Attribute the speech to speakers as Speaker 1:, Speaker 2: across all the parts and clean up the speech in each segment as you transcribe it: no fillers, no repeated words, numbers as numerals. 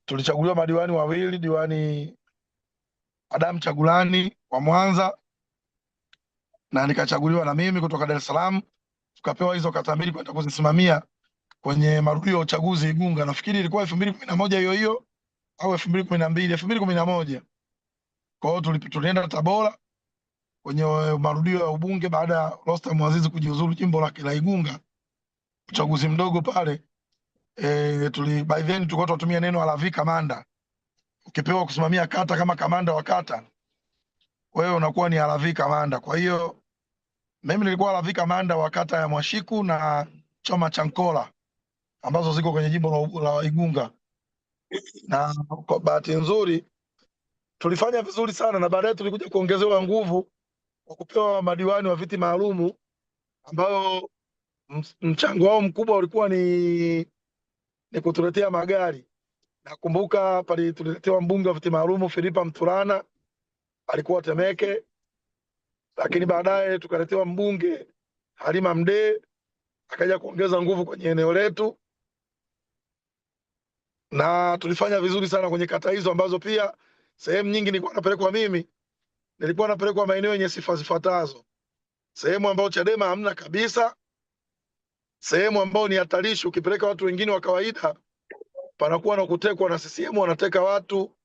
Speaker 1: tulichaguliwa madiwani wawili, diwani Adam Chagulani wa Mwanza na nikachaguliwa na mimi kutoka Dar es Salaam. Tukapewa hizo kata mbili kwenda kuzisimamia kwenye marudio ya uchaguzi Igunga. Nafikiri ilikuwa 2011 hiyo hiyo au 2012, 2011. Kwa hiyo tulienda Tabora kwenye marudio ya ubunge baada ya Rostam Aziz kujiuzulu jimbo la Igunga, uchaguzi mdogo pale. By then tulikuwa tunatumia neno alavi kamanda. Ukipewa kusimamia kata kama kamanda wa kata, wewe unakuwa ni alavi kamanda. Kwa hiyo mimi nilikuwa alavi kamanda wa kata ya Mwashiku na Choma cha Nkola ambazo ziko kwenye jimbo la Igunga, na kwa bahati nzuri tulifanya vizuri sana, na baadaye tulikuja kuongezewa nguvu kwa kupewa madiwani wa viti maalumu ambao mchango wao mkubwa ulikuwa ni kutuletea magari. Nakumbuka pale tuliletewa mbunge wa viti maalumu Filipa Mturana, alikuwa Temeke, lakini baadaye tukaletewa mbunge Halima Mdee akaja kuongeza nguvu kwenye eneo letu, na tulifanya vizuri sana kwenye kata hizo ambazo pia sehemu nyingi nilikuwa napelekwa mimi. Nilikuwa napelekwa maeneo yenye sifa zifuatazo: sehemu ambayo Chadema hamna kabisa, sehemu ambayo ni hatarishi, ukipeleka watu wengine wa kawaida panakuwa na kutekwa na CCM, wanateka watu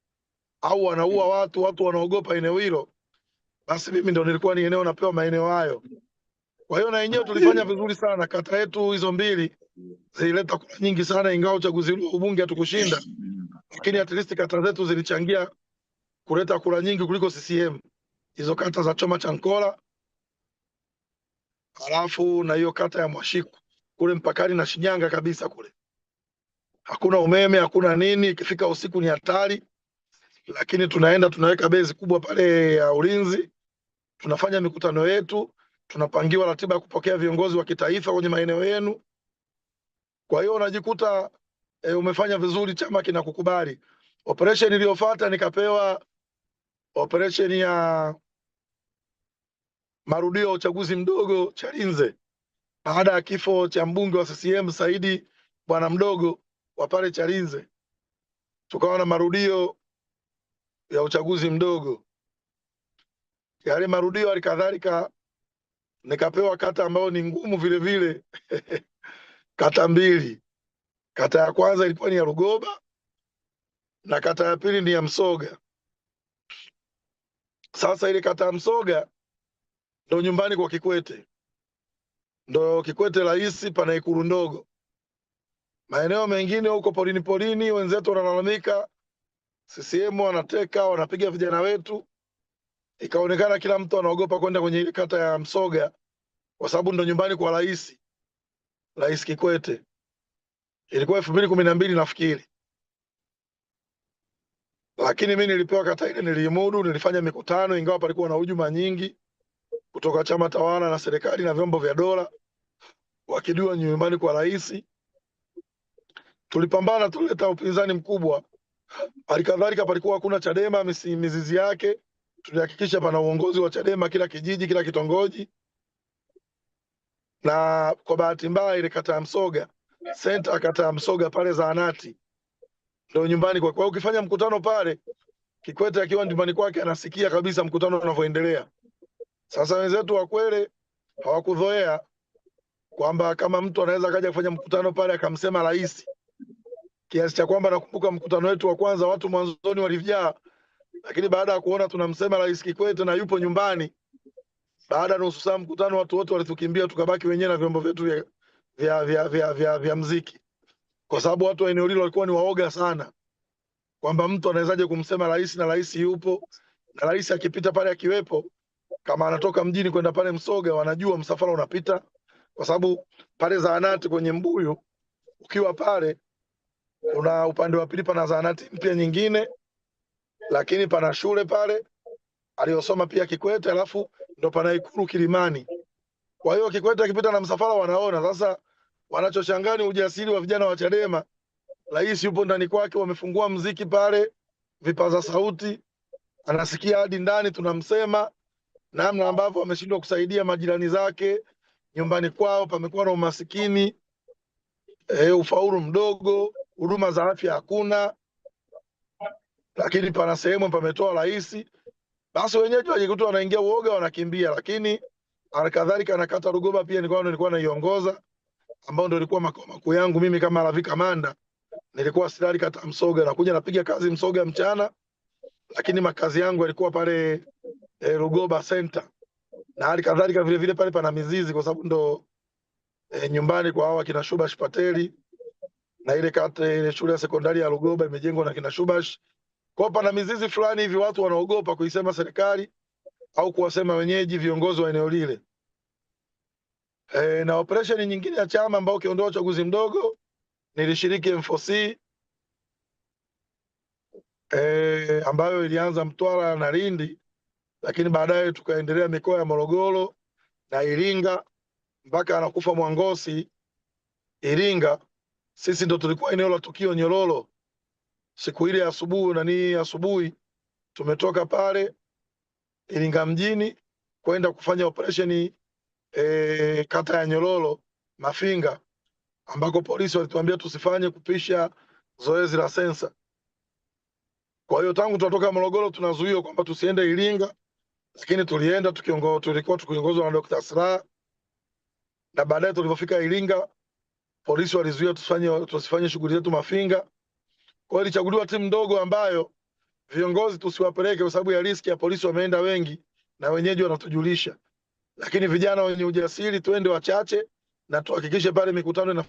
Speaker 1: au wanaua watu, watu wanaogopa eneo hilo. Basi mimi ndo nilikuwa ni eneo napewa maeneo hayo. Kwa hiyo na yenyewe tulifanya vizuri sana. Kata yetu hizo mbili zilileta kura nyingi sana, ingawa uchaguzi ule ubunge hatukushinda, lakini at least kata zetu zilichangia kuleta kura nyingi kuliko CCM. Hizo kata za Choma cha Nkola, halafu na hiyo kata ya Mwashiku kule mpakani na Shinyanga kabisa kule. Hakuna umeme, hakuna nini, ikifika usiku ni hatari, lakini tunaenda tunaweka bezi kubwa pale ya ulinzi, tunafanya mikutano yetu, tunapangiwa ratiba ya kupokea viongozi wa kitaifa kwenye maeneo yenu. Kwa hiyo unajikuta umefanya vizuri, chama kinakukubali. Operation iliyofuata nikapewa operation ya marudio ya uchaguzi mdogo Chalinze, baada ya kifo cha mbunge wa CCM Saidi bwana mdogo wa pale Chalinze. Tukawa na marudio ya uchaguzi mdogo. Yale marudio alikadhalika nikapewa kata ambayo ni ngumu vile vile kata mbili. Kata ya kwanza ilikuwa ni ya Rugoba na kata ya pili ni ya Msoga. Sasa ile kata ya Msoga ndo nyumbani kwa Kikwete, ndo Kikwete rais, pana Ikulu ndogo. Maeneo mengine huko polini polini wenzetu wanalalamika CCM wanateka, wanapiga vijana wetu. Ikaonekana kila mtu anaogopa kwenda kwenye ile kata ya Msoga kwa sababu ndo nyumbani kwa rais Kikwete. Ilikuwa 2012 nafikiri, lakini mimi nilipewa kata ile, niliimudu, nilifanya mikutano, ingawa palikuwa na hujuma nyingi kutoka chama tawala na serikali na vyombo vya dola wakidua nyumbani kwa rais. Tulipambana, tulileta upinzani mkubwa. Halikadhalika palikuwa hakuna Chadema mizizi yake, tulihakikisha pana uongozi wa Chadema kila kijiji, kila kitongoji. Na kwa bahati mbaya ile kata ya Msoga center, kata ya Msoga pale zahanati ndio nyumbani kwa hiyo ukifanya mkutano pale, Kikwete akiwa nyumbani kwake anasikia kabisa mkutano unavyoendelea. Sasa wenzetu wa Kwele hawakudhoea kwamba kama mtu anaweza kaja kufanya mkutano pale akamsema rais, kiasi cha kwamba nakumbuka mkutano wetu wa kwanza watu mwanzoni walivijaa, lakini baada ya kuona tunamsema rais Kikwete na yupo nyumbani, baada ya nusu saa mkutano watu wote walitukimbia, tukabaki wenyewe na vyombo vyetu vya muziki, kwa sababu watu wa eneo hilo walikuwa ni waoga sana kwamba mtu anawezaje kumsema rais na rais yupo, na rais akipita pale akiwepo, kama anatoka mjini kwenda pale Msoga wanajua msafara unapita, kwa sababu pale zahanati kwenye Mbuyu ukiwa pale kuna upande wa pili pana zahanati mpya nyingine, lakini pana shule pale aliyosoma pia Kikwete, alafu ndo pana Ikulu Kilimani. Kwa hiyo Kikwete akipita na msafara wanaona. Sasa wanachoshangaa ni ujasiri wa vijana wa Chadema. Rais yupo ndani kwake, wamefungua mziki pale, vipaza sauti, anasikia hadi ndani tunamsema, namna ambavyo wameshindwa kusaidia majirani zake nyumbani kwao, pamekuwa na umasikini, ufaulu mdogo, huduma za afya hakuna. lakini pana sehemu pametoa rais, basi wenyeji wajikuta wanaingia uoga, wanakimbia. Lakini halikadhalika na kata Lugoba pia nilikuwa naiongoza, ambao ndio ilikuwa makao makuu yangu mimi kama RV Kamanda. Nilikuwa askari kata Msoga, nakuja napiga kazi Msoga mchana, lakini makazi yangu yalikuwa pale Lugoba Center, na hali kadhalika vile vile pale pana mizizi, kwa sababu ndo nyumbani kwa hawa kina Shubash Pateli, na ile kata ile shule ya sekondari ya Lugoba imejengwa na kina Shubash. Kwa pana mizizi fulani hivi, watu wanaogopa kuisema serikali au kuwasema wenyeji viongozi wa eneo lile. Na operation nyingine ya chama ambao kiondoa uchaguzi mdogo, nilishiriki M4C ambayo ilianza Mtwara na Lindi, lakini baadaye tukaendelea mikoa ya Morogoro na Iringa mpaka anakufa Mwangosi Iringa. Sisi ndo tulikuwa eneo la tukio Nyololo siku ile asubuhi tumetoka pale Iringa mjini kwenda kufanya operation kata ya Nyololo Mafinga, ambako polisi walituambia tusifanye kupisha zoezi la sensa. Kwa hiyo tangu tunatoka Morogoro tunazuiwa kwamba tusiende Iringa, lakini tulienda tulikuwa tukiongozwa na Dr. Slaa, na baadaye tulipofika Iringa polisi walizuia tusifanye shughuli zetu Mafinga. Kwa hiyo ilichaguliwa timu ndogo ambayo viongozi tusiwapeleke kwa sababu ya riski ya polisi wameenda wengi na wenyeji wanatujulisha, lakini vijana wenye ujasiri twende wachache na tuhakikishe pale mikutano ina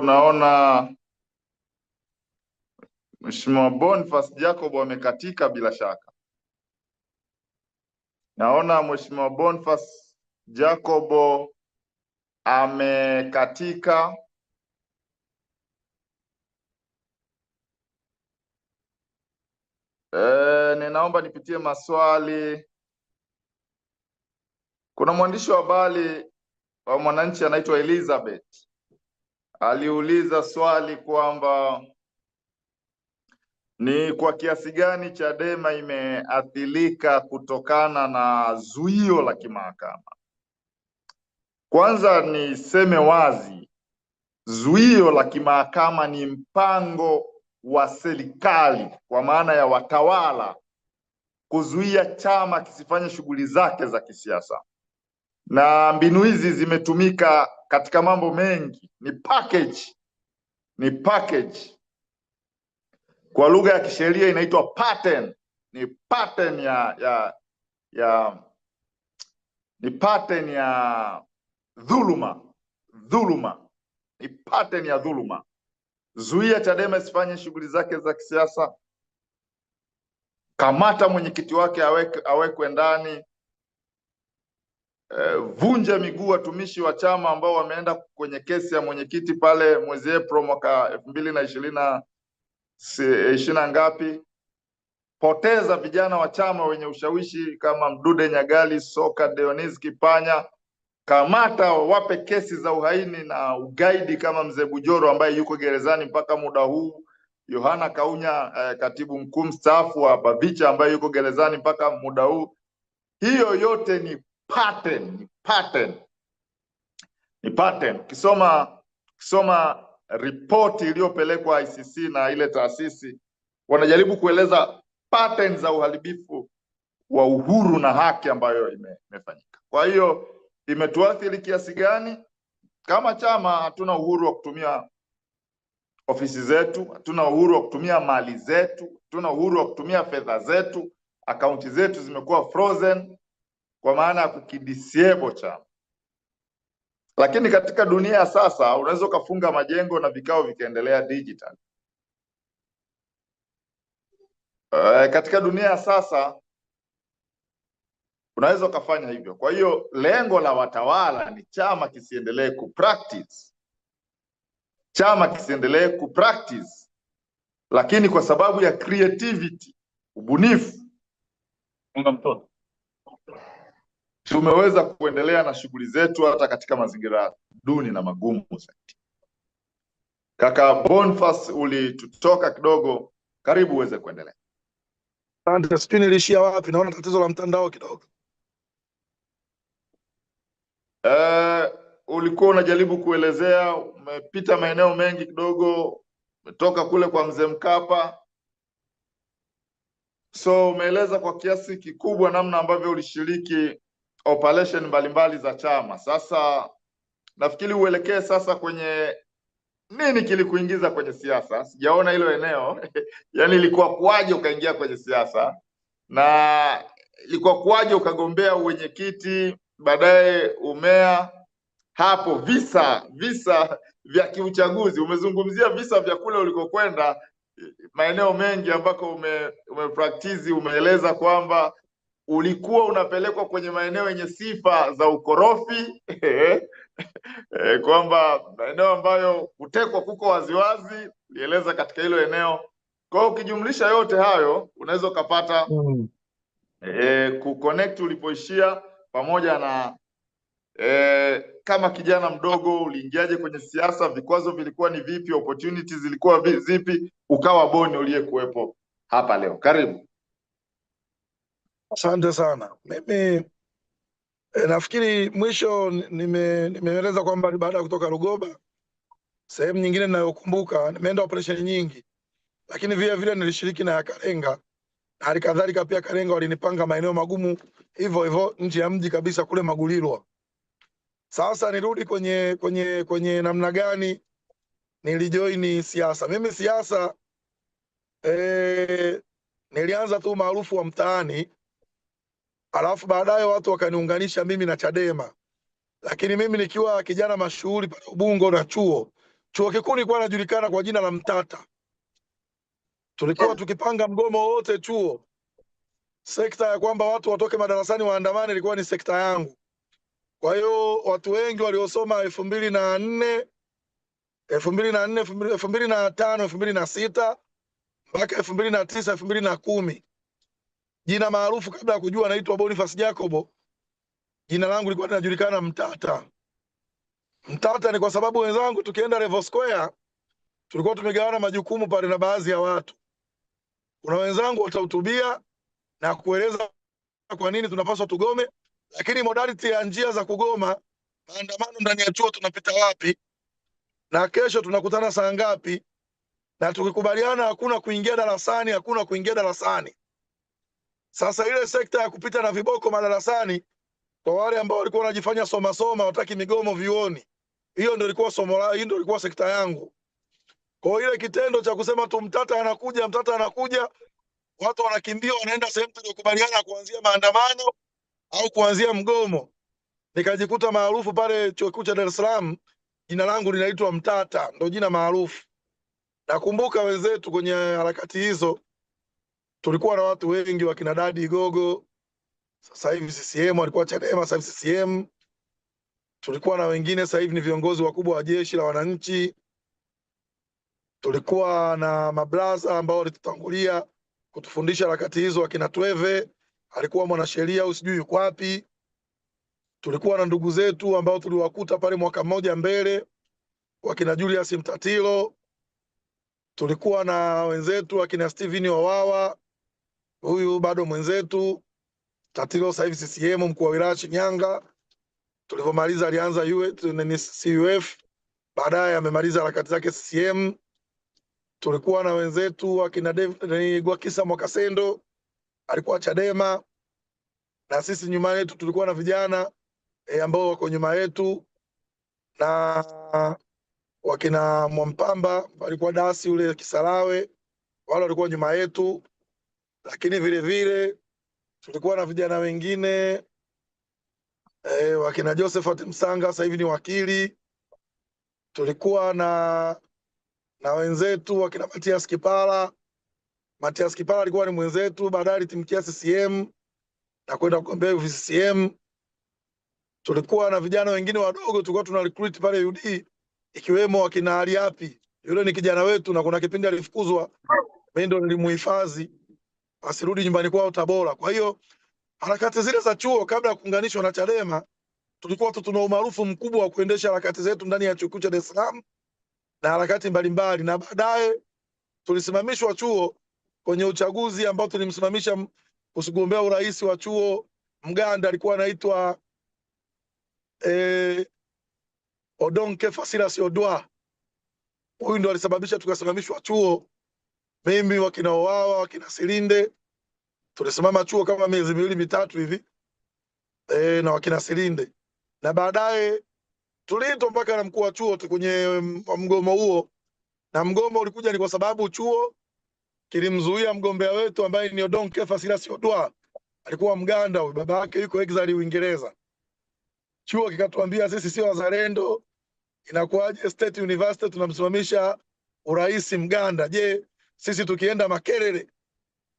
Speaker 2: naona Mheshimiwa Boniface Jacob amekatika bila shaka. Naona Mheshimiwa Boniface Jacob amekatika. Ninaomba nipitie maswali. Kuna mwandishi wa habari wa Mwananchi anaitwa Elizabeth. Aliuliza swali kwamba ni kwa kiasi gani Chadema imeathirika kutokana na zuio la kimahakama. Kwanza niseme wazi, zuio la kimahakama ni mpango wa serikali kwa maana ya watawala kuzuia chama kisifanye shughuli zake za kisiasa, na mbinu hizi zimetumika katika mambo mengi. Ni package. Kwa lugha ya kisheria inaitwa pattern. Ni pattern ya dhuluma. Ni pattern ya dhuluma. Zuia Chadema isifanye shughuli zake za kisiasa, kamata mwenyekiti wake awekwe ndani, vunja miguu watumishi wa chama ambao wameenda kwenye kesi ya mwenyekiti pale mwezi Aprili mwaka 2020 ngapi, poteza vijana wa chama wenye ushawishi kama Mdude Nyagali, Soka, Dionis Kipanya, kamata, wape kesi za uhaini na ugaidi kama mzee Bujoro ambaye yuko gerezani mpaka muda huu, Yohana Kaunya katibu mkuu mstaafu wa Bavicha ambaye yuko gerezani mpaka muda huu. Hiyo yote ni pattern. Kisoma ripoti iliyopelekwa ICC na ile taasisi, wanajaribu kueleza pattern za uharibifu wa uhuru na haki ambayo imefanyika. Kwa hiyo imetuathiri kiasi gani? Kama chama hatuna uhuru wa kutumia ofisi zetu, hatuna uhuru wa kutumia mali zetu, hatuna uhuru wa kutumia fedha zetu, akaunti zetu zimekuwa frozen kwa maana ya kukidisable chama. Lakini katika dunia ya sasa unaweza ukafunga majengo na vikao vikaendelea digital. Katika dunia ya sasa unaweza ukafanya hivyo. Kwa hiyo lengo la watawala ni chama kisiendelee kupractice, lakini kwa sababu ya creativity, ubunifu, tumeweza kuendelea na shughuli zetu hata katika mazingira duni na magumu zaidi. Kaka Boniface, ulitutoka kidogo, karibu uweze kuendelea.
Speaker 1: Asante, sijui nilishia wapi, naona tatizo la mtandao kidogo.
Speaker 2: Ulikuwa unajaribu kuelezea, umepita maeneo mengi kidogo, umetoka kule kwa mzee Mkapa, so umeeleza kwa kiasi kikubwa namna ambavyo ulishiriki operation mbalimbali za chama. Sasa nafikiri uelekee sasa kwenye nini kilikuingiza kwenye siasa. Sijaona hilo eneo yani ilikuwa kuaje ukaingia kwenye siasa, na ilikuwa kuaje ukagombea uwenyekiti, baadaye umea, hapo visa vya kiuchaguzi. Umezungumzia visa vya kule ulikokwenda, maeneo mengi ambako umepractice, umeeleza kwamba ulikuwa unapelekwa kwenye maeneo yenye sifa za ukorofi kwamba maeneo ambayo kutekwa kuko waziwazi, ulieleza katika hilo eneo. Kwa hiyo ukijumlisha yote hayo unaweza ukapata kuconnect ulipoishia, pamoja na kama kijana mdogo uliingiaje kwenye siasa, vikwazo vilikuwa ni vipi, opportunities zilikuwa zipi, ukawa Boni uliyekuwepo hapa leo. Karibu.
Speaker 1: Asante sana. Mimi nafikiri mwisho nimeeleza kwamba baada ya kutoka Lugoba, sehemu nyingine ninayokumbuka nimeenda operation nyingi, lakini vile vile nilishiriki na ya Kalenga, na halikadhalika pia Kalenga walinipanga maeneo magumu hivyo hivyo nje ya mji kabisa kule Magulilwa. Sasa nirudi kwenye namna gani nilijoini siasa. Mimi siasa nilianza tu maarufu wa mtaani, alafu baadaye watu wakaniunganisha mimi na Chadema. Lakini mimi nikiwa kijana mashuhuri pale Ubungo na chuo kikuu nilikuwa najulikana kwa jina la Mtata. Tulikuwa tukipanga mgomo wote chuo, sekta ya kwamba watu watoke madarasani waandamane ilikuwa ni sekta yangu. Kwa hiyo watu wengi waliosoma 2004, 2005, 2006 mpaka 2009, 2010, jina maarufu kabla ya kujua naitwa Boniface Jacobo, jina langu lilikuwa linajulikana Mtata. Mtata ni kwa sababu wenzangu tukienda Level Square tulikuwa tumegawana majukumu pale na baadhi ya watu. Kuna wenzangu watahutubia na kueleza kwa nini tunapaswa tugome, lakini modality ya njia za kugoma, maandamano ndani ya chuo tunapita wapi, na kesho tunakutana saa ngapi, na tukikubaliana hakuna kuingia darasani, hakuna kuingia darasani. Sasa ile sekta ya kupita na viboko madarasani kwa wale ambao walikuwa wanajifanya soma wataki migomo vioni, hiyo ndio ilikuwa hiyo ndio ilikuwa sekta yangu. Kwa ile kitendo cha kusema tu Mtata anakuja, watu wanakimbia wanaenda sehemu tuliyokubaliana kuanzia maandamano au kuanzia mgomo, nikajikuta maarufu pale chuo kikuu cha Dar es Salaam, jina langu linaitwa Mtata, ndio jina maarufu. Nakumbuka wenzetu kwenye harakati hizo tulikuwa na watu wengi, wakina Dadi Gogo, sasa hivi CCM, walikuwa Chadema, sasa hivi CCM. Tulikuwa na wengine sasa hivi ni viongozi wakubwa wa jeshi la wananchi. Tulikuwa na mablaza ambao walitutangulia kutufundisha harakati hizo, wakina Tweve alikuwa mwanasheria au sijui yuko wapi. tulikuwa na ndugu zetu ambao tuliwakuta pale mwaka mmoja mbele, wakina Julius Mtatiro, tulikuwa na wenzetu wakina Steven Wawawa, huyu bado mwenzetu. Mtatiro sasa hivi CCM, mkuu wa wilaya Shinyanga. Tulipomaliza alianza CUF, baadaye amemaliza harakati zake CCM. Tulikuwa na wenzetu wakina Gwakisa Mwakasendo, alikuwa Chadema, na sisi nyuma yetu tulikuwa na vijana ambao wako nyuma yetu, na wakina Mwampamba walikuwa dasi ule Kisarawe, wale walikuwa nyuma yetu. Lakini vile vile tulikuwa na vijana wengine wakina Josephat Msanga, sasa hivi ni wakili. Tulikuwa na wenzetu wakina Matias Kipala. Matias Kipala alikuwa ni mwenzetu, baadaye alitimkia CCM na kwenda kugombea CCM. Tulikuwa na vijana wengine wadogo tulikuwa tuna recruit pale UD, ikiwemo wakina Aliapi, yule ni kijana wetu, na kuna kipindi alifukuzwa, mimi ndo nilimuhifadhi asirudi nyumbani kwao Tabora. Kwa hiyo harakati zile za chuo kabla ya kuunganishwa na Chadema, tulikuwa tuna umaarufu mkubwa wa kuendesha harakati zetu ndani ya chuo kikuu cha Dar es Salaam na harakati mbalimbali, na baadaye tulisimamishwa chuo kwenye uchaguzi ambao tulimsimamisha kugombea urais wa chuo Mganda, alikuwa anaitwa Odong Kefa Silas Odwa. Huyu ndo alisababisha tukasimamishwa chuo. Mimi, wakina Wawa, wakina Silinde tulisimama chuo kama miezi miwili mitatu hivi na wakina Silinde, na baadaye tuliitwa mpaka na mkuu wa chuo kwenye mgomo huo, na mgomo ulikuja ni kwa sababu chuo kilimzuia mgombea wetu ambaye ni Odong Kefa Silas Odwa, alikuwa Mganda, huyu baba yake yuko exile Uingereza. Chuo kikatuambia sisi sio wazalendo, inakuwaje State University tunamsimamisha urais Mganda? Je, sisi tukienda Makerere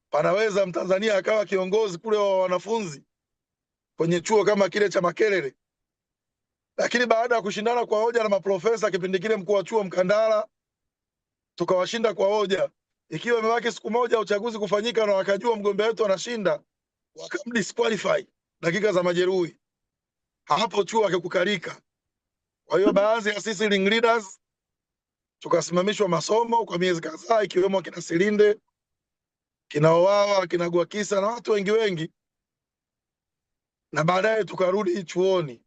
Speaker 1: panaweza Mtanzania akawa kiongozi kule wa wanafunzi kwenye chuo kama kile cha Makerere? Lakini baada ya kushindana kwa hoja na maprofesa, kipindi kile mkuu wa chuo Mkandala, tukawashinda kwa hoja. Ikiwa imebaki siku moja uchaguzi kufanyika na wakajua mgombea wetu anashinda, wakamdisqualify dakika za majeruhi. Hapo chuo akikukalika. Kwa hiyo baadhi ya sisi ring leaders tukasimamishwa masomo kwa miezi kadhaa, ikiwemo kina Silinde, kina Wawa, kina Gwakisa na watu wengi, na baadaye tukarudi chuoni.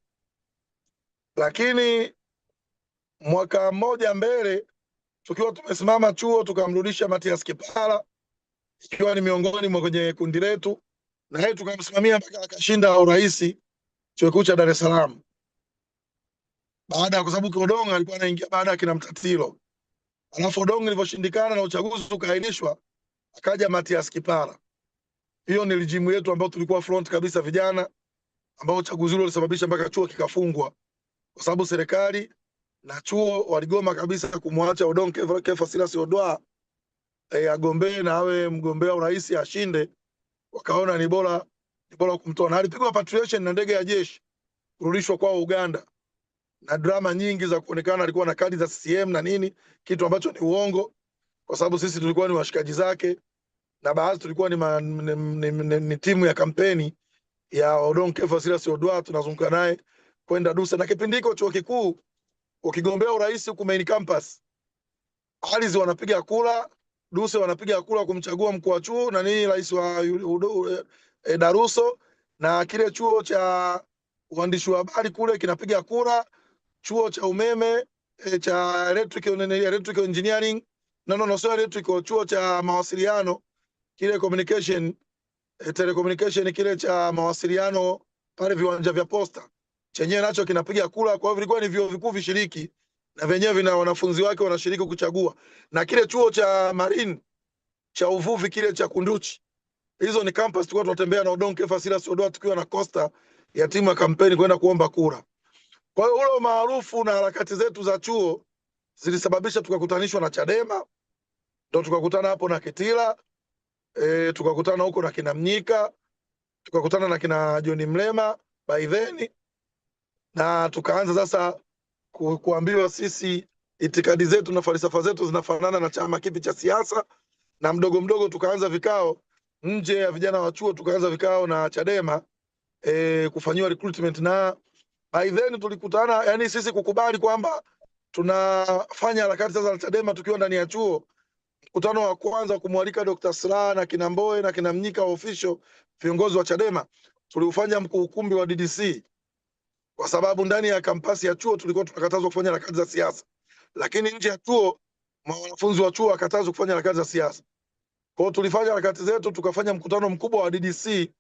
Speaker 1: Lakini mwaka mmoja mbele tukiwa tumesimama chuo, tukamrudisha Matias Kipala, ikiwa ni miongoni mwa kwenye kundi letu, na yeye tukamsimamia mpaka akashinda urais chuo kikuu cha Dar es Salaam. Baada, kwa sababu Odong alikuwa anaingia baada ya kina Mtatiro. Alafu Odong ilivyoshindikana na uchaguzi ukaahirishwa, akaja Matias Kipala. Hiyo ni rejimu yetu ambao tulikuwa front kabisa vijana, ambao uchaguzi ule ulisababisha mpaka chuo kikafungwa, kwa sababu serikali na chuo waligoma kabisa kumwacha Odong Kefa Silas Odwa agombee na awe mgombea urais ashinde. Wakaona ni bora kumtoa, na alipigwa patriation na ndege ya jeshi kurudishwa kwao Uganda, na drama nyingi za kuonekana alikuwa na kadi za CCM na nini, kitu ambacho ni uongo, kwa sababu sisi tulikuwa ni washikaji zake, na baadhi tulikuwa ni timu ya kampeni ya Odong Kefa Silas Odwa, tunazunguka naye kwenda Dusa. Na kipindi hicho chuo kikuu ukigombea urais huko main campus, Alizi wanapiga kura, Dusa wanapiga kura kumchagua mkuu wa chuo na nini, rais wa Daruso, na kile chuo cha uandishi wa habari kule kinapiga kura, chuo cha umeme cha electrical engineering, sio electrical, chuo cha mawasiliano kile communication, telecommunication, kile cha mawasiliano pale viwanja vya posta, chenyewe nacho kinapiga kura. Kwa hivyo vilikuwa ni vyuo vikuu vishiriki, na wenyewe vina wanafunzi wake wanashiriki kuchagua, na kile chuo cha marine cha uvuvi kile cha Kunduchi, hizo ni campus tulikuwa tunatembea na Odong Kefa Silas Odwa tukiwa na Costa ya timu ya kampeni kwenda kuomba kura. Kwa hiyo ule maarufu na harakati zetu za chuo zilisababisha tukakutanishwa na Chadema, ndio tukakutana hapo na Kitila, tukakutana huko na kina Mnyika, tukakutana na kina John Mlema by then, na tukaanza sasa kuambiwa sisi itikadi zetu na falsafa zetu zinafanana na chama kipi cha siasa, na mdogo tukaanza vikao nje ya vijana wa chuo, tukaanza vikao na Chadema kufanyiwa recruitment, na By then tulikutana, yani sisi kukubali kwamba tunafanya harakati sasa za Chadema tukiwa ndani ya chuo. Mkutano wa kwanza kumwalika Dr. Slaa na kina Mbowe na kina Mnyika wa official viongozi wa Chadema tuliufanya ukumbi wa DDC, kwa sababu ndani ya kampasi ya chuo tulikuwa tunakatazwa kufanya harakati za siasa, lakini nje ya chuo wanafunzi wa chuo wakatazwa kufanya harakati za siasa. Kwa hiyo tulifanya harakati zetu, tukafanya mkutano mkubwa wa DDC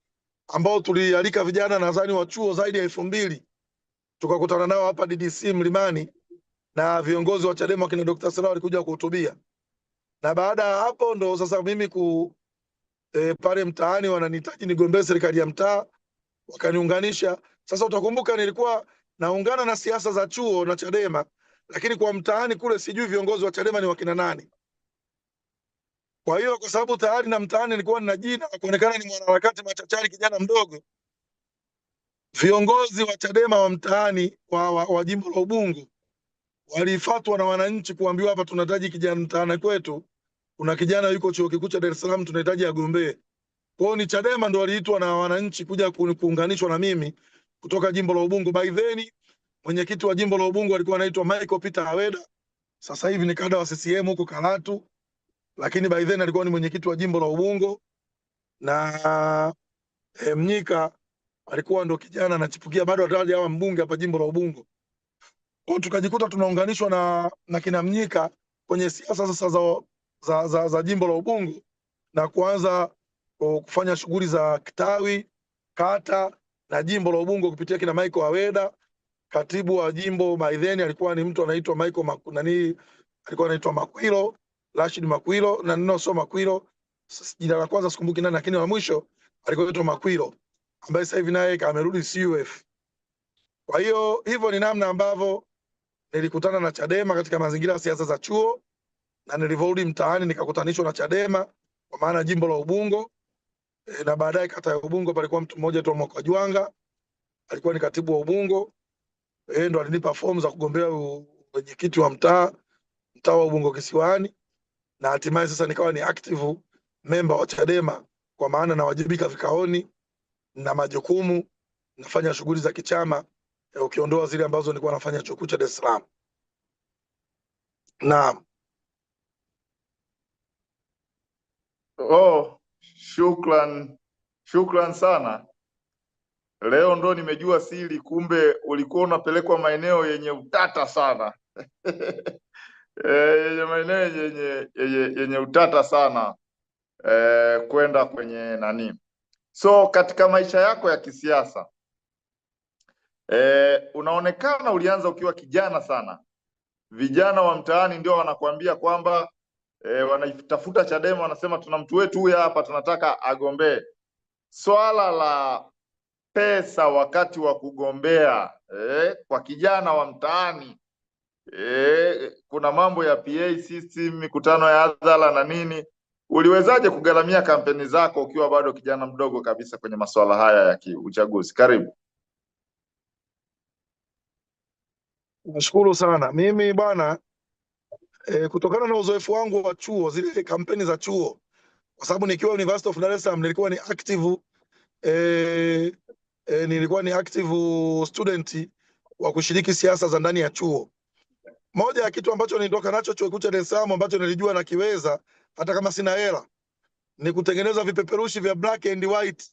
Speaker 1: ambao tulialika vijana nadhani wa chuo zaidi ya 2000, tukakutana nao hapa DDC Mlimani na viongozi wa Chadema kina Dr. Slaa walikuja kuhutubia. Na baada ya hapo ndo sasa mimi pale mtaani wananihitaji nigombee serikali ya mtaa, wakaniunganisha. Sasa utakumbuka nilikuwa naungana na siasa za chuo na Chadema, lakini kwa mtaani kule sijui viongozi wa Chadema ni wakina nani. Kwa hiyo kwa sababu tayari na mtaani nilikuwa nina jina kuonekana ni mwanaharakati machachari, kijana mdogo, viongozi wa Chadema wa mtaani wa jimbo la Ubungo walifuatwa na wananchi kuambiwa, hapa tunahitaji kijana mtaani kwetu, kuna kijana yuko chuo kikuu cha Dar es Salaam tunahitaji agombee. Kwa hiyo ni Chadema ndo waliitwa na wananchi kuja kuunganishwa na mimi kutoka jimbo la Ubungo. By then mwenyekiti wa jimbo la Ubungo alikuwa anaitwa Michael Peter Haweda, sasa hivi ni kada wa CCM huko Karatu, lakini by then alikuwa ni mwenyekiti wa jimbo la Ubungo. Na Mnyika alikuwa ndo kijana anachipukia, bado hataji hawa mbunge hapa jimbo la Ubungo. Kwa tukajikuta tunaunganishwa na kina Mnyika kwenye siasa sasa za jimbo la Ubungo na kuanza kufanya shughuli za kitawi, kata na jimbo la Ubungo kupitia kina Michael Haweda. Katibu wa jimbo by then alikuwa ni mtu anaitwa alikuwa anaitwa Makwilo, Rashid Makwilo, na neno sio Makwilo, jina la kwanza sikumbuki nani, lakini wa mwisho alikuwa anaitwa Makwilo ambaye sasa hivi naye amerudi CUF. Kwa hiyo hivyo ni namna ambavyo nilikutana na Chadema katika mazingira ya siasa za chuo, na nilivyorudi mtaani nikakutanishwa na Chadema kwa maana jimbo la Ubungo. Na baadaye kata ya Ubungo palikuwa mtu mmoja tu Mwakajwanga, alikuwa ni katibu wa Ubungo. Ndo alinipa fomu za kugombea mwenyekiti wa mtaa wa Ubungo Kisiwani, na hatimaye sasa nikawa ni active member wa Chadema, kwa maana nawajibika vikaoni na majukumu, nafanya shughuli za kichama, ukiondoa zile ambazo nilikuwa nafanya chuo kikuu cha Dar es Salaam. Naam.
Speaker 2: Oh, shukran sana. Leo ndo nimejua siri, kumbe ulikuwa unapelekwa maeneo yenye utata sana. Yenye maeneo yenye utata sana kwenda kwenye nani. So katika maisha yako ya kisiasa unaonekana ulianza ukiwa kijana sana. Vijana wa mtaani ndio wanakuambia kwamba wanaitafuta Chadema, wanasema tuna mtu wetu huyu hapa tunataka agombee. Swala la pesa wakati wa kugombea kwa kijana wa mtaani, kuna mambo ya PA system, mikutano ya hadhara na nini. Uliwezaje kugharamia kampeni zako ukiwa bado kijana mdogo kabisa kwenye masuala haya ya kiuchaguzi? Karibu.
Speaker 1: Nashukuru sana. Mimi bwana kutokana na uzoefu wangu wa chuo, zile kampeni za chuo, kwa sababu nikiwa University of Dar es Salaam nilikuwa ni active nilikuwa ni active student wa kushiriki siasa za ndani ya chuo. Moja ya kitu ambacho nilitoka nacho chuo kikuu cha Dar es Salaam ambacho nilijua nakiweza hata kama sina hela ni kutengeneza vipeperushi vya black and white,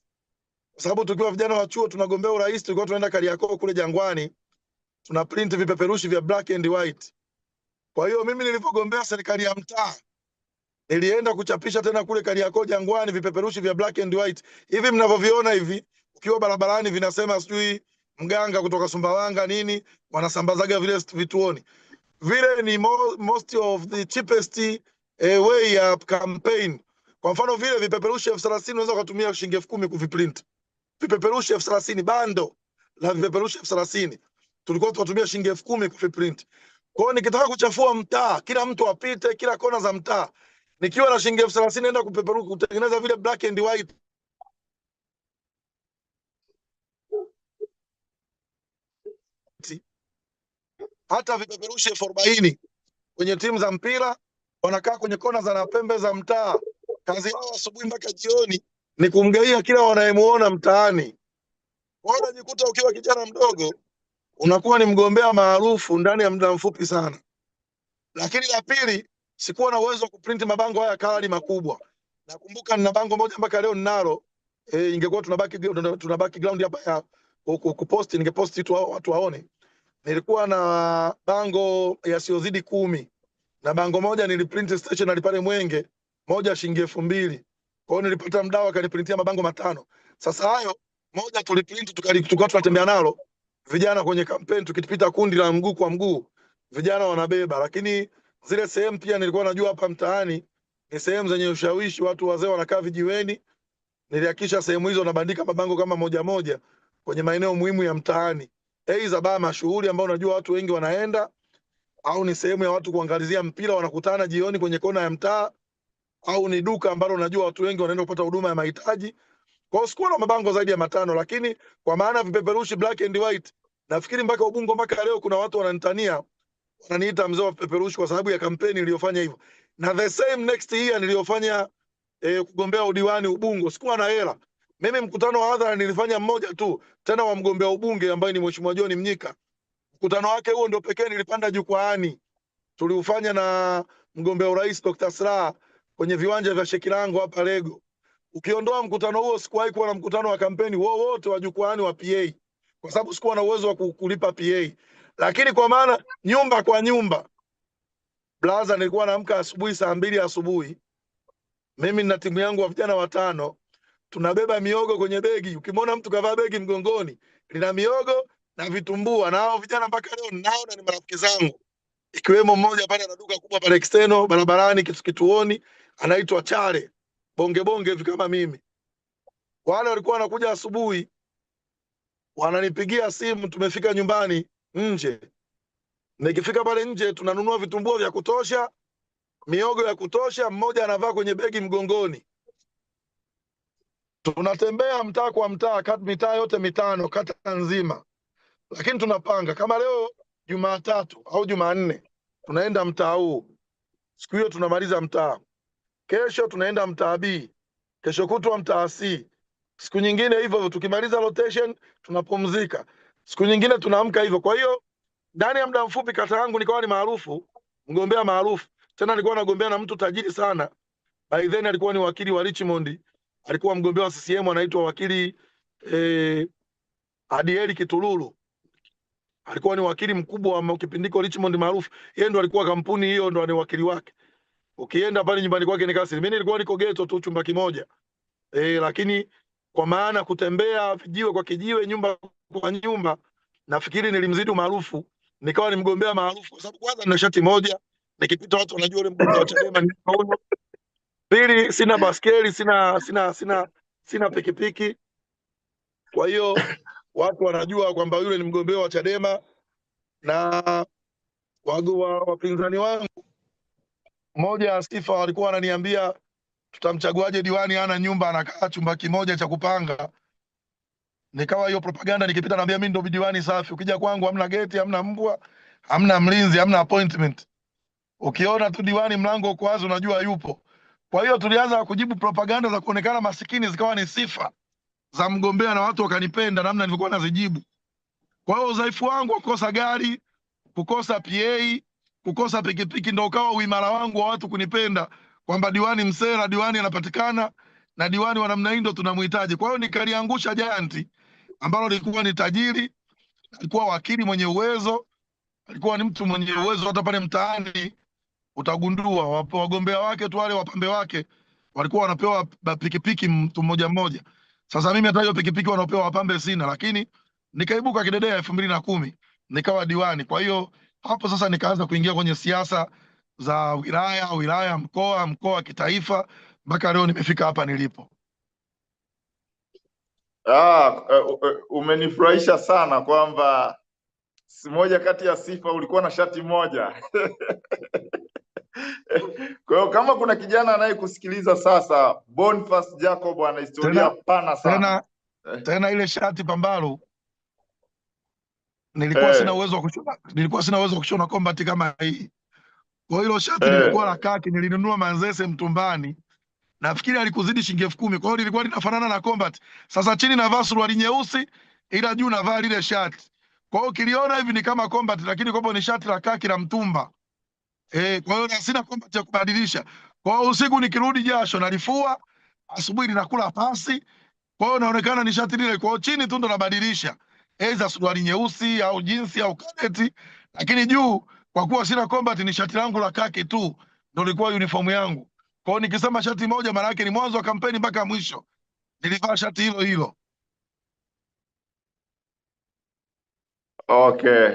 Speaker 1: kwa sababu tukiwa vijana wa chuo tunagombea urais, tulikuwa tunaenda Kariakoo kule Jangwani, tuna print vipeperushi vya black and white. Kwa hiyo mimi nilipogombea serikali ya mtaa nilienda kuchapisha tena kule Kariakoo Jangwani vipeperushi vya black and white hivi mnavyoviona hivi, ukiwa barabarani vinasema sijui mganga kutoka Sumbawanga nini, wanasambazaga vile vituoni. Vile ni most of the cheapest way ya campaign. Kwa mfano vile vipeperushi 30,000 unaweza kutumia shilingi 10,000 kuviprint. Vipeperushi 30,000 bando la vipeperushi 30,000 tulikuwa tunatumia shilingi 10,000 kuviprint. Kwa hiyo nikitaka kuchafua mtaa, kila mtu apite kila kona za mtaa, nikiwa na shilingi 30,000 naenda kupeperuka kutengeneza vile black and white. Hata vipeperushi 40,000 kwenye timu za mpira wanakaa kwenye kona za pembe za mtaa, kazi yao asubuhi mpaka jioni ni kumgaia kila wanayemuona mtaani. Wewe unajikuta ukiwa kijana mdogo unakuwa ni mgombea maarufu ndani ya muda mfupi sana. Lakini la pili, sikuwa na uwezo wa kuprint mabango haya kali makubwa. Nakumbuka nina bango moja mpaka leo ninalo, ingekuwa tunabaki ground hapa ya kupost, ningepost tu watu waone. Nilikuwa na bango yasiyozidi 10 na bango moja niliprint stationery pale Mwenge, moja shilingi 2000. Kwa hiyo nilipata mdau akaniprintia mabango 5. Sasa hayo moja tuliprint tukawa tunatembea nalo vijana kwenye kampeni, tukipita kundi la mguu kwa mguu vijana wanabeba. Lakini zile sehemu pia nilikuwa najua hapa mtaani ni sehemu zenye ushawishi, watu wazee wanakaa vijiweni. Nilihakikisha sehemu hizo nabandika mabango kama moja moja kwenye maeneo muhimu ya mtaani, aidha baa mashuhuri ambao unajua watu wengi wanaenda, au ni sehemu ya watu kuangalizia mpira wanakutana jioni kwenye kona ya mtaa, au ni duka ambalo unajua watu wengi wanaenda kupata huduma ya mahitaji. Kwa hiyo sikuwa na mabango zaidi ya 5, lakini kwa maana vipeperushi black and white, nafikiri mpaka Ubungo mpaka leo kuna watu wananitania, wananiita mzee wa vipeperushi kwa sababu ya kampeni iliyofanya hivyo. Na the same next year niliyofanya kugombea udiwani Ubungo, sikuwa na hela. Mimi mkutano wa hadhara nilifanya mmoja tu, tena wa mgombea ubunge ambaye ni Mheshimiwa John Mnyika. Mkutano wake huo ndio pekee nilipanda jukwaani. Tuliufanya na mgombea urais Dr. Slaa kwenye viwanja vya Shekilango hapa Lego. Ukiondoa mkutano huo, sikuwahi kuwa na mkutano wa kampeni wowote wa jukwaani wa PA, kwa sababu sikuwa na uwezo wa kulipa PA. Lakini kwa maana nyumba kwa nyumba, blaza, nilikuwa naamka asubuhi saa 2 asubuhi, mimi na timu yangu wa vijana 5 tunabeba miogo kwenye begi. Ukimwona mtu kavaa begi mgongoni lina miogo na vitumbua, na hao vijana mpaka leo ninao na ni marafiki zangu, ikiwemo mmoja pale ana duka kubwa pale external barabarani kituoni, anaitwa Chale bonge hivi kama mimi. Wale walikuwa wanakuja asubuhi, wananipigia simu, tumefika nyumbani nje. Nikifika pale nje tunanunua vitumbua vya kutosha, miogo ya kutosha, mmoja anavaa kwenye begi mgongoni. Tunatembea mtaa kwa mtaa, mitaa yote 5 kata nzima. Lakini tunapanga kama leo Jumatatu au Jumanne tunaenda mtaa huu, siku hiyo tunamaliza mtaa. Kesho tunaenda mtaa B, kesho kutwa mtaa C, siku nyingine hivyo. Tukimaliza rotation tunapumzika, siku nyingine tunaamka hivyo. Kwa hiyo ndani ya muda mfupi kata yangu nikawa ni maarufu, mgombea maarufu. Tena nilikuwa nagombea na mtu tajiri sana, by then alikuwa ni wakili wa Richmond, alikuwa mgombea wa CCM, anaitwa wakili Adieli Kitululu. Alikuwa ni wakili mkubwa wa kipindiko Richmond maarufu. Yeye ndo alikuwa kampuni hiyo, ndo ni wakili wake. Ukienda pale nyumbani kwake ni kasi. Mimi nilikuwa niko ghetto tu, chumba kimoja. Lakini kwa maana kutembea vijiwe kwa kijiwe, nyumba kwa nyumba, nafikiri nilimzidi maarufu, nikawa ni mgombea maarufu kwa sababu kwanza nina shati moja, nikipita watu wanajua yule mgombea wa Chadema ni huyo. Pili, sina baskeli, sina pikipiki. Kwa hiyo watu wanajua kwamba yule ni mgombea wa Chadema. Na wapinzani wangu mmoja ya sifa walikuwa wananiambia tutamchaguaje diwani ana nyumba, anakaa chumba kimoja cha kupanga. Nikawa hiyo propaganda nikipita naambia mimi ndo diwani safi. Ukija kwangu hamna geti, hamna mbwa, hamna mlinzi, hamna appointment. Ukiona tu diwani mlango uko wazi unajua yupo. Kwa hiyo tulianza kujibu propaganda za kuonekana masikini, zikawa ni sifa za mgombea na watu wakanipenda namna nilivyokuwa nazijibu. Kwa hiyo udhaifu wangu wa kukosa gari, kukosa PA, kukosa pikipiki ndio ukawa uimara wangu wa watu kunipenda, kwamba diwani msera, diwani anapatikana na diwani wa namna hii ndio tunamhitaji. Kwa hiyo nikaliangusha janti ambalo lilikuwa ni tajiri, alikuwa wakili mwenye uwezo, alikuwa ni mtu mwenye uwezo. Hata pale mtaani utagundua wagombea wake tu wale wapambe wake walikuwa wanapewa pikipiki mtu mmoja mmoja. Sasa mimi hata hiyo pikipiki wanapewa wapambe sina, lakini nikaibuka kidedea 2010 nikawa diwani. Kwa hiyo hapo sasa nikaanza kuingia kwenye siasa za wilaya, mkoa, kitaifa, mpaka leo nimefika hapa nilipo.
Speaker 2: Umenifurahisha sana kwamba moja kati ya sifa ulikuwa na shati moja. Kwa hiyo kama kuna kijana anayekusikiliza sasa, Boniface Jacob ana historia pana sana.
Speaker 1: Tena ile shati pambalo nilikuwa sina uwezo wa kushona combat kama hii. Kwa hiyo shati lilikuwa la kaki, nilinunua Manzese Mtumbani. Nafikiri alikuzidi shilingi 10,000. Kwa hiyo lilikuwa linafanana na combat. Sasa chini navaa suruali nyeusi, ila juu navaa lile shati. Kwa hiyo ukiliona hivi ni kama combat, lakini kwamba ni shati la kaki la mtumba. Kwa hiyo sina combat ya kubadilisha. Kwa hiyo usiku nikirudi jasho nalifua, asubuhi ninakula pasi. Kwa hiyo inaonekana ni shati lile. Kwa hiyo chini tu ndo nabadilisha, aidha suruali nyeusi au jinsi au kadeti, lakini juu kwa kuwa sina combat ni shati langu la kaki tu ndo lilikuwa uniform yangu. Kwa hiyo nikisema shati moja maana yake ni mwanzo wa kampeni mpaka mwisho nilivaa shati hilo hilo.
Speaker 2: Okay.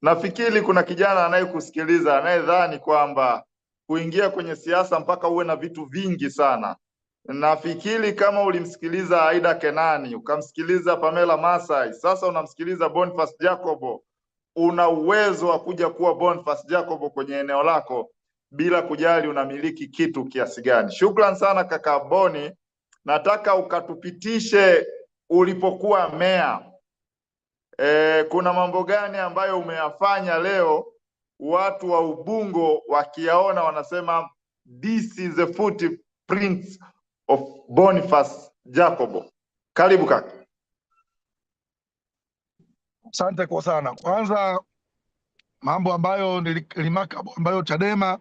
Speaker 2: Nafikiri kuna kijana anayekusikiliza anayedhani kwamba kuingia kwenye siasa mpaka uwe na vitu vingi sana. Nafikiri kama ulimsikiliza Aida Kenani, ukamsikiliza Pamela Masai, sasa unamsikiliza Boniface Jacobo, una uwezo wa kuja kuwa Boniface Jacobo kwenye eneo lako bila kujali unamiliki kitu kiasi gani. Shukran sana kaka Boni. Nataka ukatupitishe ulipokuwa meya. Kuna mambo gani ambayo umeyafanya leo watu wa Ubungo wakiyaona wanasema this is the footprints of Boniface Jacobo? Karibu kaka.
Speaker 1: Asante kwa sana. Kwanza mambo ambayo nilimaka ambayo Chadema,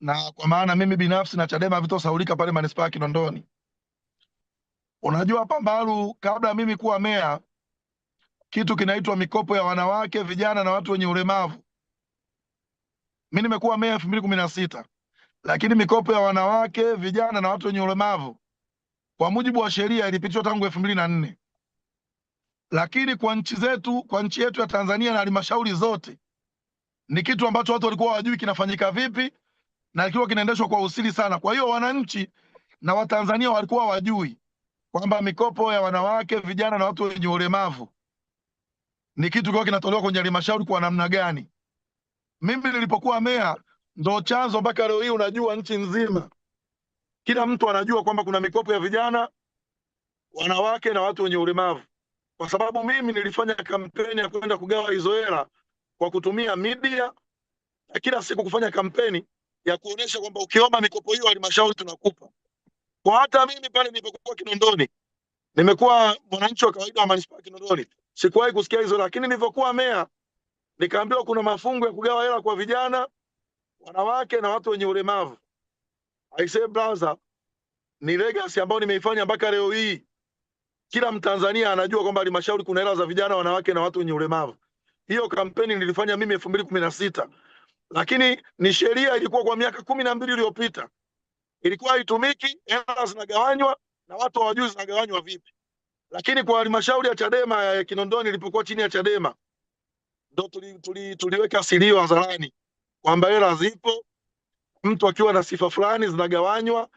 Speaker 1: na kwa maana mimi binafsi na Chadema havitosahaulika pale manispaa ya Kinondoni. Unajua Pambalu, kabla mimi kuwa meya, kitu kinaitwa mikopo ya wanawake, vijana na watu wenye ulemavu. Mimi nimekuwa meya 2016, lakini mikopo ya wanawake, vijana na watu wenye ulemavu kwa mujibu wa sheria ilipitishwa tangu 2004. Lakini kwa nchi yetu ya Tanzania na halmashauri zote ni kitu ambacho watu walikuwa hawajui kinafanyika vipi na kilikuwa kinaendeshwa kwa usiri sana. Kwa hiyo wananchi na Watanzania walikuwa hawajui kwamba mikopo ya wanawake, vijana na watu wenye ulemavu ni kitu kilikuwa kinatolewa kwenye halmashauri kwa namna gani. Mimi nilipokuwa meya ndo chanzo mpaka leo hii unajua nchi nzima kila mtu anajua kwamba kuna mikopo ya vijana, wanawake na watu wenye ulemavu. Kwa sababu mimi nilifanya kampeni ya kwenda kugawa hizo hela kwa kutumia media na kila siku kufanya kampeni ya kuonesha kwamba ukiomba mikopo hiyo halmashauri tunakupa. Kwa hata mimi pale nilipokuwa Kinondoni, nimekuwa mwananchi wa kawaida wa manispaa ya Kinondoni, sikuwahi kusikia hizo, lakini nilipokuwa meya nikaambiwa kuna mafungu ya kugawa hela kwa vijana, wanawake na watu wenye ulemavu. I say brother, ni legacy ambayo nimeifanya mpaka leo hii. Kila Mtanzania anajua kwamba halmashauri kuna hela za vijana, wanawake na watu wenye ulemavu. Hiyo kampeni nilifanya mimi 2016. Lakini ni sheria ilikuwa kwa miaka 12 iliyopita. Ilikuwa haitumiki, hela zinagawanywa na watu hawajui zinagawanywa vipi. Lakini kwa halmashauri ya Chadema ya Kinondoni ilipokuwa chini ya Chadema ndo tuliweka silio hadharani kwamba hela zipo, mtu akiwa na sifa fulani zinagawanywa,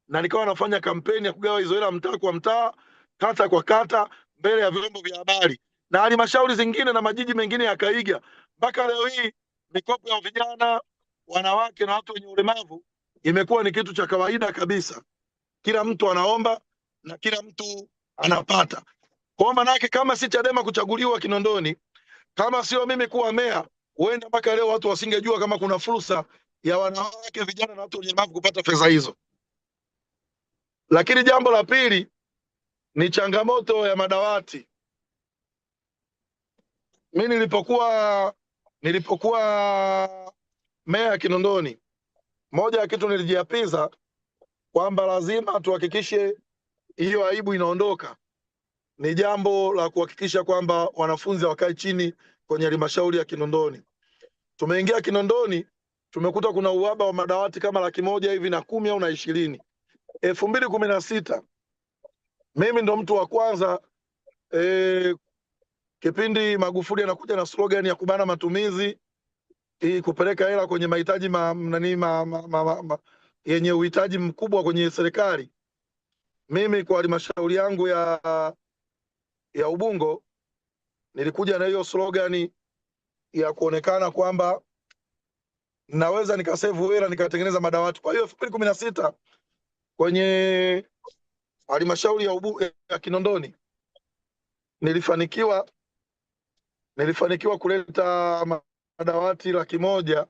Speaker 1: na nikawa nafanya kampeni ya kugawa hizo hela mtaa kwa mtaa, kata kwa kata, mbele ya vyombo vya habari, na halmashauri zingine na majiji mengine yakaiga. Mpaka leo hii mikopo ya vijana, wanawake na watu wenye ulemavu imekuwa ni kitu cha kawaida kabisa. Kila mtu anaomba na kila mtu anapata. Kwa maana yake kama si Chadema kuchaguliwa Kinondoni, kama sio mimi kuwa meya, huenda mpaka leo watu wasingejua kama kuna fursa ya wanawake, vijana na watu wenye ulemavu kupata fedha hizo. Lakini jambo la pili ni changamoto ya madawati. Mimi nilipokuwa meya Kinondoni, moja ya kitu nilijiapiza kwamba lazima tuhakikishe hiyo aibu inaondoka, ni jambo la kuhakikisha kwamba wanafunzi wakae chini kwenye halmashauri ya Kinondoni. Tumeingia Kinondoni, tumekuta kuna uhaba wa madawati kama 110,000 hivi na 10 au na 20. 2016 mimi ndo mtu wa kwanza kipindi Magufuli anakuja na slogan ya kubana matumizi, kupeleka hela kwenye mahitaji yenye uhitaji mkubwa kwenye serikali. Mimi kwa halmashauri yangu ya Ubungo nilikuja na hiyo slogan ya kuonekana kwamba naweza nikasevu hela nikatengeneza madawati. Kwa hiyo 2016 kwenye halmashauri ya Kinondoni nilifanikiwa kuleta madawati 100,000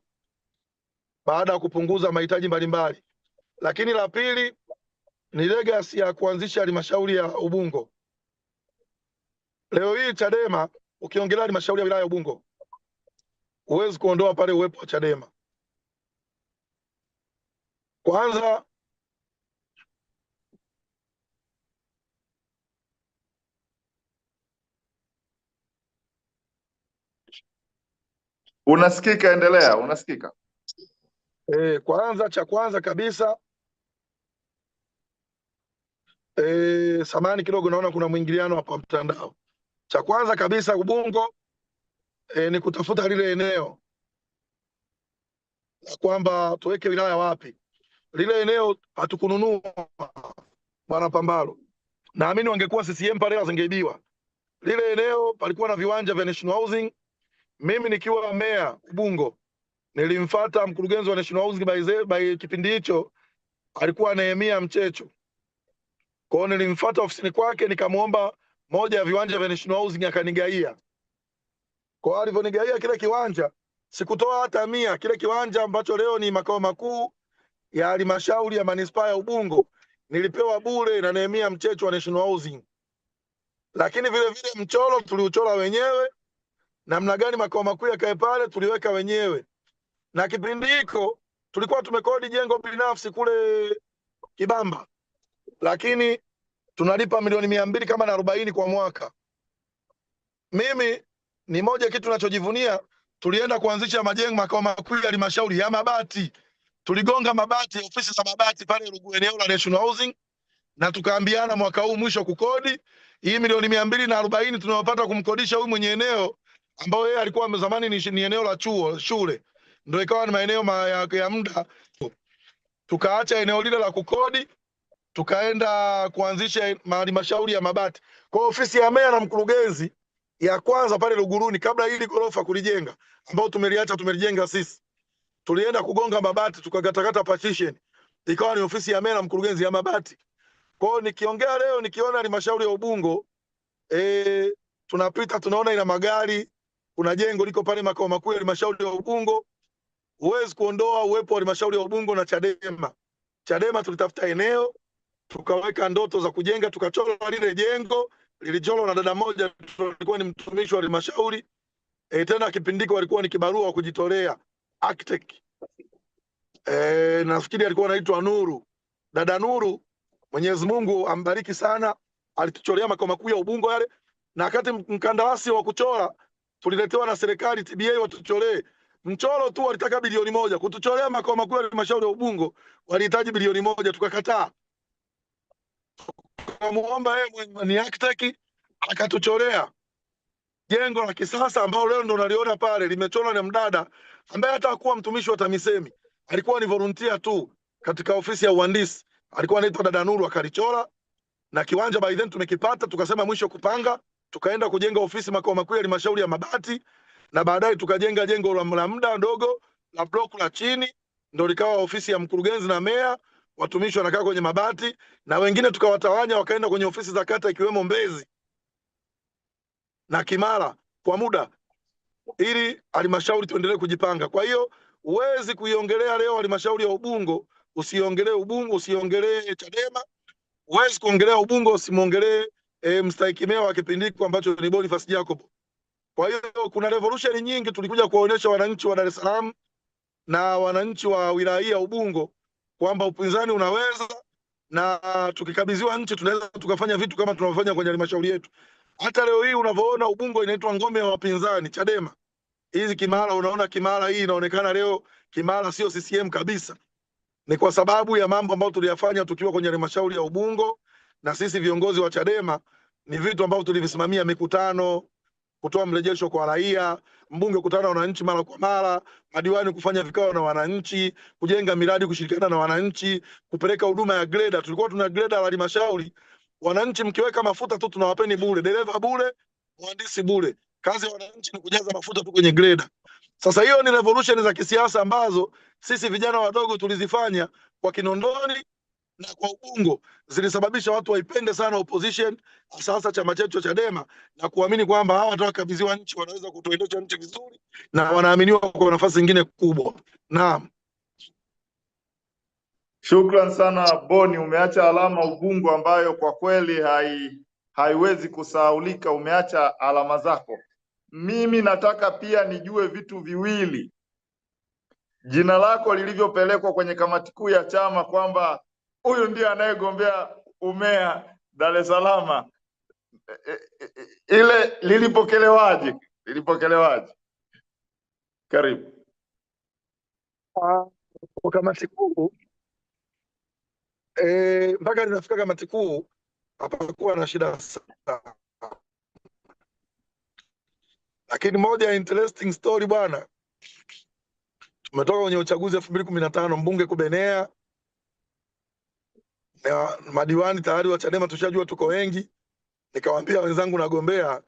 Speaker 1: baada ya kupunguza mahitaji mbalimbali. Lakini la pili ni legacy ya kuanzisha halmashauri ya Ubungo. Leo hii Chadema ukiongelea halmashauri ya wilaya ya Ubungo huwezi kuondoa pale uwepo wa Chadema. Kwanza
Speaker 2: unasikika, endelea, unasikika.
Speaker 1: Cha kwanza kabisa samani kidogo, naona kuna mwingiliano hapa mtandao. Cha kwanza kabisa Ubungo ni kutafuta lile eneo la kwamba tuweke wilaya wapi. Lile eneo hatukununua bwana Pambalo, naamini wangekuwa CCM pale zingeibiwa. Lile eneo palikuwa na viwanja vya National Housing. Mimi nikiwa meya Ubungo nilimfuata mkurugenzi wa National Housing by kipindi hicho alikuwa Nehemia Mchecho. Kwa hiyo nilimfuata ofisini kwake nikamwomba moja ya viwanja vya National Housing akanigaia. Kwa hiyo alivyonigaia kile kiwanja sikutoa hata 100. Kile kiwanja ambacho leo ni makao makuu ya halmashauri ya manispaa ya Ubungo nilipewa bure na Nehemia Mchecho wa National Housing. Lakini vile vile mchoro tuliuchora wenyewe, namna gani makao makuu yakae pale tuliweka wenyewe. Na kipindi hiko tulikuwa tumekodi jengo binafsi kule Kibamba, lakini tunalipa milioni 200 kama na 40 kwa mwaka. Mimi ni moja kitu ninachojivunia, tulienda kuanzisha majengo makao makuu ya halmashauri ya mabati. Tuligonga mabati, ofisi za mabati pale Rugu, eneo la National Housing, na tukaambiana mwaka huu mwisho kukodi hii milioni 240 tunayopata kumkodisha huyu mwenye eneo ambao yeye alikuwa zamani ni eneo la shule, ndio ikawa ni maeneo ya muda. Tukaacha eneo lile la kukodi, tukaenda kuanzisha halmashauri ya mabati. Kwa ofisi ya meya na mkurugenzi ya kwanza pale Luguruni, kabla hili gorofa kulijenga ambao tumelijenga sisi, tulienda kugonga mabati, tukakatakata partition, ikawa ni ofisi ya meya na mkurugenzi ya mabati. Kwa hiyo nikiongea leo, nikiona halmashauri ya Ubungo tunapita tunaona ina magari, kuna jengo liko pale makao makuu ya halmashauri ya Ubungo, huwezi kuondoa uwepo wa halmashauri ya Ubungo na Chadema. Chadema tulitafuta eneo, tukaweka ndoto za kujenga, tukachora lile jengo, lilichorwa na dada moja alikuwa ni mtumishi wa halmashauri. Tena kipindiko walikuwa ni kibarua wa kujitolea, architect. Nafikiri alikuwa anaitwa Nuru. Dada Nuru, Mwenyezi Mungu ambariki sana, alituchorea makao makuu ya Ubungo yale, na wakati mkandarasi wa kuchora tuliletewa na serikali TBA watucholee. Mchoro tu walitaka bilioni 1, kutuchorea makao makuu ya halmashauri ya Ubungo walihitaji bilioni 1, tukakataa. Tukamuomba yeye ni architect, akatuchorea jengo la kisasa ambao leo ndo naliona pale limechorwa na mdada ambaye hata hakuwa mtumishi wa TAMISEMI, alikuwa ni volunteer tu katika ofisi ya uhandisi, alikuwa anaitwa dada Nuru, akalichora. Na kiwanja by then tumekipata, tukasema mwisho kupanga, tukaenda kujenga ofisi makao makuu ya halmashauri ya mabati, na baadaye tukajenga jengo la muda ndogo la block la chini, ndio likawa ofisi ya mkurugenzi na meya, watumishi wanakaa kwenye mabati, na wengine tukawatawanya wakaenda kwenye ofisi za kata ikiwemo Mbezi na Kimara kwa muda, ili halmashauri tuendelee kujipanga. Kwa hiyo huwezi kuiongelea leo halmashauri ya Ubungo usiongelee Ubungo, usiongelee Chadema. Huwezi kuongelea Ubungo usimuongelee mstahiki meya wa kipindi ambacho ni Boniface Jacob. Kwa hiyo kuna revolution nyingi tulikuja kuwaonyesha wananchi wa Dar es Salaam na wananchi wa wilaya ya Ubungo kwamba upinzani unaweza, na tukikabidhiwa nchi tunaweza tukafanya vitu kama tunavyofanya kwenye halmashauri yetu. Hata leo hii unavyoona Ubungo inaitwa ngome ya wapinzani Chadema. Hizi Kimara, unaona Kimara hii inaonekana leo Kimara sio CCM kabisa. Ni kwa sababu ya mambo ambayo tuliyafanya tukiwa kwenye halmashauri ya Ubungo, na sisi viongozi wa Chadema ni vitu ambavyo tulivisimamia: mikutano, kutoa mrejesho kwa raia, mbunge kukutana na wananchi mara kwa mara, madiwani kufanya vikao na wananchi, kujenga miradi, kushirikiana na wananchi, kupeleka huduma ya greda. Tulikuwa tuna greda la halmashauri, wananchi mkiweka mafuta tu tunawapeni bure, dereva bure, mhandisi bure. Kazi ya wananchi ni kujaza mafuta tu kwenye greda. Sasa hiyo ni revolution za kisiasa ambazo sisi vijana wadogo tulizifanya kwa Kinondoni na kwa Ubungo, zilisababisha watu waipende sana opposition, sasa chama chetu cha Chadema, na kuamini kwamba hawa watakabidhiwa nchi wanaweza kutuendesha nchi vizuri, na wanaaminiwa kwa nafasi nyingine kubwa. Naam.
Speaker 2: Shukran sana Boni, umeacha alama Ubungo ambayo kwa kweli haiwezi kusahaulika. Umeacha alama zako. mimi nataka pia nijue vitu viwili. Jina lako lilivyopelekwa kwenye kamati kuu ya chama kwamba huyu ndiye anayegombea umea Dar es Salaam, ile lilipokelewaje? Karibu.
Speaker 1: Kwa kamati kuu mpaka linafika kamati kuu hapakuwa na shida sana, lakini moja ya interesting story bwana, tumetoka kwenye uchaguzi 2015 mbunge kubenea na madiwani tayari wa Chadema tushajua tuko wengi. Nikawaambia wenzangu nagombea,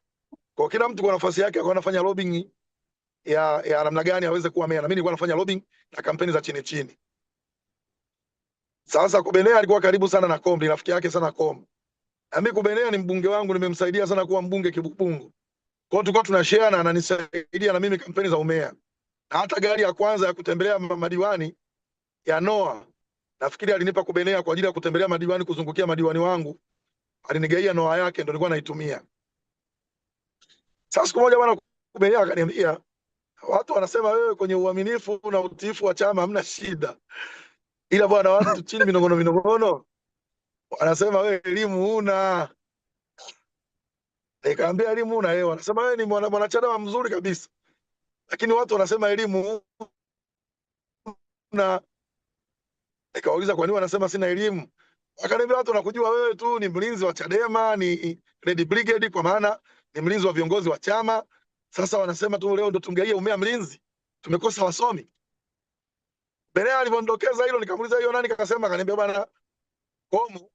Speaker 1: kwa kila mtu kwa nafasi yake akawa anafanya lobbying ya namna gani aweze kuwa meya, na mimi nilikuwa nafanya lobbying na kampeni za chini chini. Sasa kubenea alikuwa karibu sana na Kombi, rafiki yake sana Kombi, na mimi kubenea ni mbunge wangu, nimemsaidia sana kuwa mbunge Kibubungu. Kwa hiyo tulikuwa tunashare na ananisaidia na mimi kampeni za umea, na hata gari ya kwanza ya kutembelea madiwani ya Noah nafikiri alinipa kubenea kwa ajili ya kutembelea madiwani, kuzungukia madiwani wangu, alinigaia Noah yake, ndio nilikuwa naitumia. Sasa siku moja bwana kubenea akaniambia, watu wanasema wewe kwenye uaminifu na utiifu wa chama hamna shida, ila bwana watu chini minongono wanasema wewe elimu huna. Nikamwambia elimu huna yeye, wanasema wewe ni mwanachama mzuri kabisa, lakini watu wanasema elimu huna. Nikauliza kwa nini wanasema sina elimu? Akaniambia watu wanakujua wewe tu ni mlinzi wa Chadema, ni Red Brigade, kwa maana ni mlinzi wa viongozi wa chama. Sasa wanasema tu leo ndo tungeia umea mlinzi, tumekosa wasomi. Benea alivyondokeza hilo, nikamuuliza hiyo nani kakasema? Akaniambia bwana Komu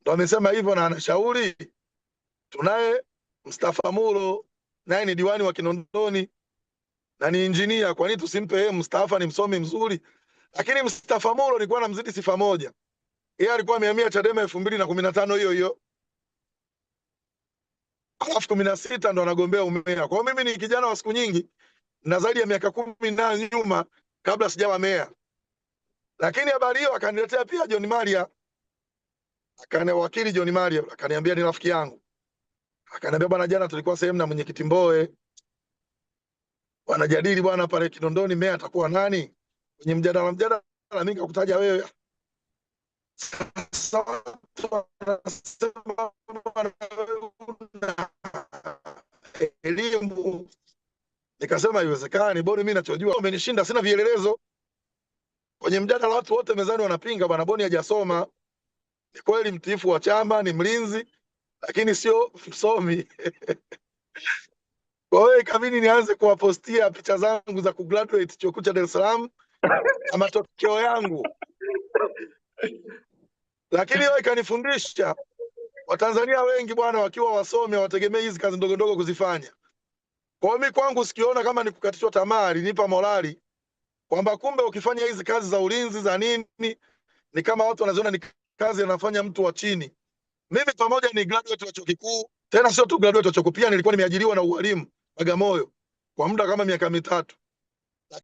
Speaker 1: ndo amesema hivyo, na anashauri tunaye Mustafa Muro, naye ni diwani wa Kinondoni na ni injinia, kwa nini tusimpe yeye? Mustafa ni msomi mzuri. Lakini Mustafa Muro alikuwa anamzidi sifa moja, yeye alikuwa amehamia Chadema 2015 hiyo hiyo, alafu 16 ndo anagombea umea. Kwa hiyo mimi ni kijana wa siku nyingi na zaidi ya miaka 10 na nyuma kabla sijawa meya. Lakini habari hiyo akaniletea pia John Maria, wakili John Maria akaniambia, ni rafiki yangu, akaniambia bwana, jana tulikuwa sehemu na mwenyekiti Mbowe wanajadili bwana pale Kinondoni meya atakuwa nani, kwenye mjadala mimi nikakutaja wewe. Sasa elimu, nikasema haiwezekani, Boni mimi ninachojua umenishinda, sina vielelezo. Kwenye mjadala watu wote mezani wanapinga bwana Boni hajasoma. Ni kweli mtiifu wa chama, ni mlinzi, lakini sio msomi. Kwa hiyo ikabidi nianze kuwapostia picha zangu za kugraduate chuo kikuu cha Dar es Salaam na matokeo yangu. Lakini hiyo ikanifundisha Watanzania wengi bwana, wakiwa wasomi hawategemei hizi kazi ndogo ndogo kuzifanya. Kwa hiyo mimi kwangu sikiona kama ni kukatishwa tamaa, ilinipa morali kwamba kumbe ukifanya hizi kazi za ulinzi za nini ni kama watu wanaziona ni kazi anafanya mtu wa chini. Mimi pamoja ni graduate wa chuo kikuu, tena sio tu graduate wa chuo kikuu, pia nilikuwa nimeajiriwa na ualimu Bagamoyo kwa muda kama miaka 3.